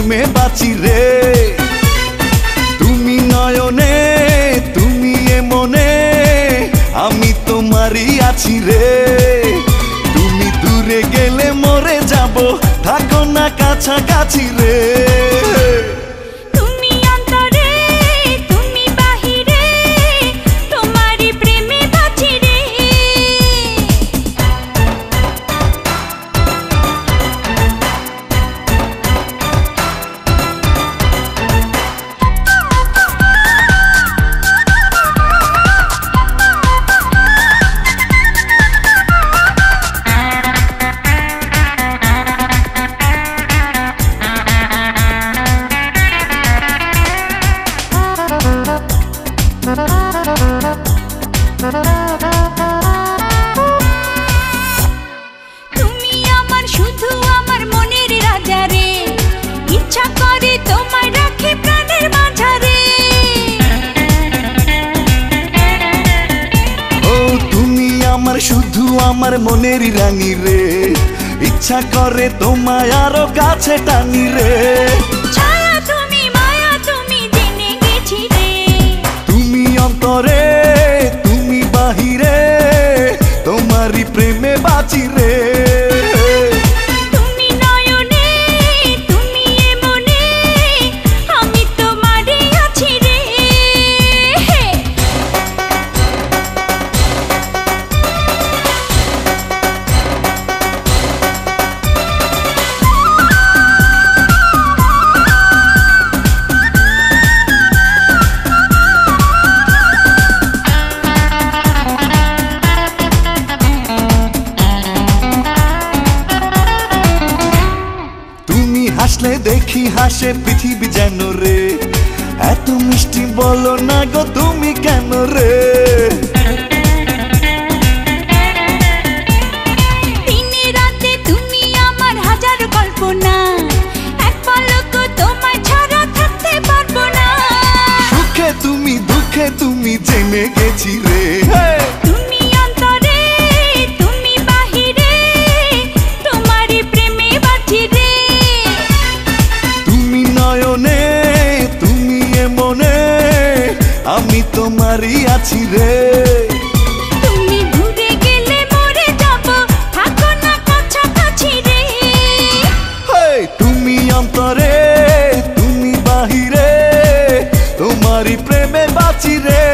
প্রেমে বাঁচি রে। তুমি নয়নে তুমি এ মনে আমি তোমারই আছি রে। তুমি দূরে গেলে মরে যাব থাকো না কাছাকাছি রে। তুমি আমার শুধু আমার মনের রাজা রে, ইচ্ছা করে তোমায় রাখি প্রাণের মাঝারে। ও তুমি আমার শুধু আমার মনের রানী রে, ইচ্ছা করে তোমায় আরো কাছে টানি রে। ছায়া তুমি মায়া তুমি জেনে গেছি রে। তুমি অন্তরে তুমি বাহিরে তোমারই প্রেমে বাঁচি রে। তুমি নয়নে তুমি এ মনে আমি তোমারই আছি রে। হাসলে দেখি হাসে পৃথিবী যেন রে, এত মিষ্টি বলো না গো তুমি কেন রে। দিনে রাতে তুমি আমার হাজার কল্পনা, এক পলক তোমায় ছাড়া থাকতে পারবো না। সুখে তুমি দুঃখে তুমি জেনে গেছি রে। তুমি অন্তরে তুমি বাহিরে তোমারই প্রেমে বাঁচি রে। তুমি নয়নে তুমি এ মনে আমি তোমারই আছি রে। তুমি দূরে গেলে মরে যাব থাকো না কাছাকাছি রে। তুমি অন্তরে তুমি বাহিরে তোমারই প্রেমে বাঁচি রে।